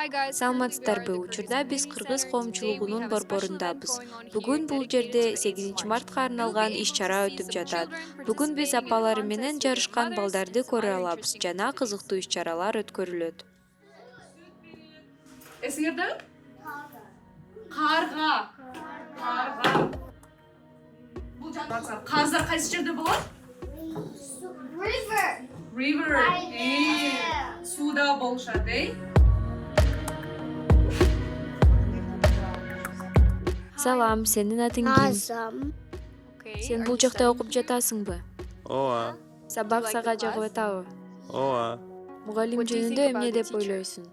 Саламатсыздарбы, учурда биз кыргыз коомчулугунун борборундабыз. Бүгүн бул жерде 8-мартка арналган иш-чара өтүп жатат. Бүгүн биз апалары менен жарышкан балдарды көрө алабыз жана кызыктуу иш-чаралар өткөрүлөт. Эсиңерде? Карга. Карга. Бул жаныбар карзар кайсы жерде болот? River. Сууда болушат, Салам, сенин атың ким? Назым. Сен бул жакта окуп жатасыңбы? Ооба, Сабак сага жагып атабы? ооба, Мугалим жөнүндө эмне деп ойлойсуң?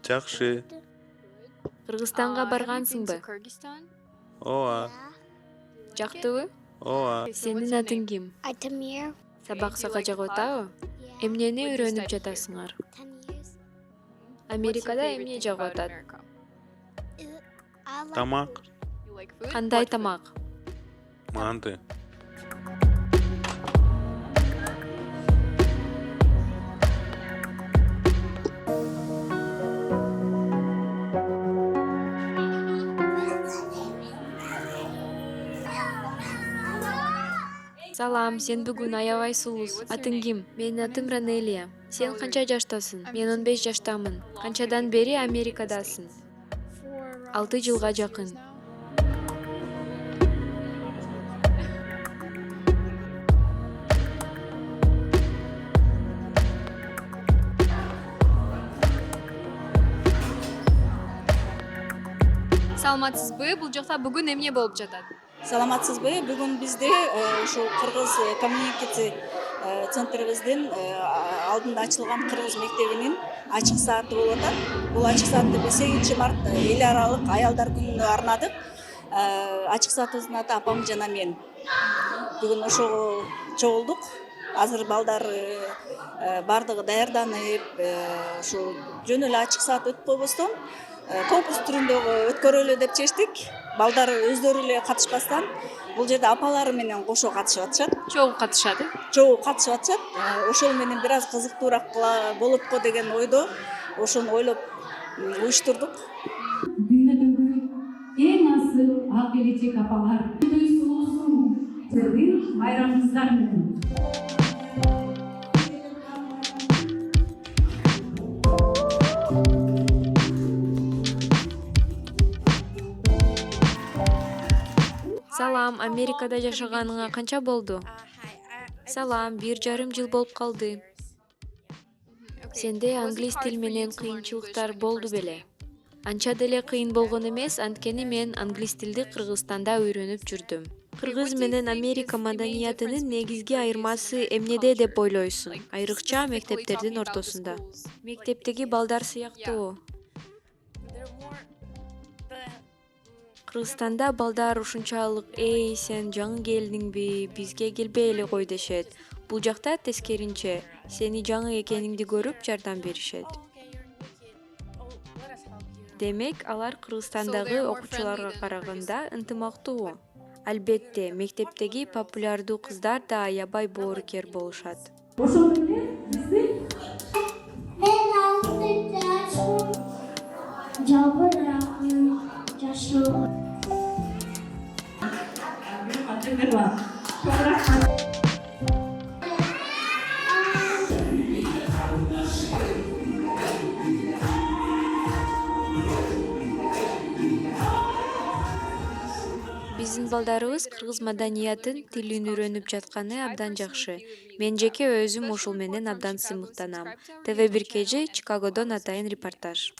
жакшы, Кыргызстанга баргансыңбы? ооба, Жактыбы? ооба, Сенин атың ким? Айтамир. Сабак сага жагып атабы? Эмнени үйрөнүп жатасыңар? 10 years. Америкада эмне жагып атат? I like тамак, Кандай тамак? манты, Салам, сен бүгүн аябай сулуусуң. Атың ким? Менин атым Ранелия. Сен канча жаштасың? Мен 15 жаштамын. Канчадан бери Америкадасың? 6 жылга жакын. Саламатсызбы? Бул жакта бүгүн эмне болуп жатат? Саламатсызбы? Бүгүн бизде ушул Кыргыз коммуникация центрибиздин алдында ачылган Кыргыз мектебинин ачык сааты болуп атат. Бул ачык саатты биз 8 март эл аралык аялдар күнүнө арнадык. Ачык саатыбыздын аты апам жана мен. Бүгүн ошого чогулдук. Азыр балдар бардыгы даярданып, ушу жөн эле ачык саат өтүп койбостон конкурс түрүндөгү өткөрөлү деп чечтик. Балдар өздөрү эле катышпастан бул жерде апалары менен кошо катышып атышат. Чогуу катышат. Чогуу катышып атышат. Ошол менен бир аз кызыктуураак болот го деген ойдо ошону ойлоп уюштурдук. Дүйнөдөгү эң асыл ак келечек апалар. Өй сулуусуң, сиздин байрамыңыздар менен. Салам, Америкада жашаганыңа канча болду? Салам, 1,5 жыл болуп калды. Сенде англис тил менен кыйынчылыктар болду беле? Анча деле кыйын болгон эмес, анткени мен англис тилди Кыргызстанда үйрөнүп жүрдүм. Кыргыз менен Америка маданиятынын негизги айырмасы эмнеде деп ойлойсуң? Айрыкча мектептердин ортосунда. Мектептеги балдар сыяктуу. Кыргызстанда балдар ушунчалык «Эй, сен жаңы келдиңби, бизге келбей эле кой» дешет. Бул жакта тескеринче, сени жаңы экениңди көрүп жардам беришет. Демек, алар Кыргызстандагы окуучуларга караганда ынтымактуу. Албетте, мектептеги популярдуу кыздар да аябай боорукер болушат. Ошол менен биздин Биздин балдарыбыз кыргыз маданиятын, тилин үйрөнүп жатканы абдан жакшы. Мен жеке өзүм ушул менен абдан сыймыктанам. ТВ1 KG Чикагодон атайын репортаж.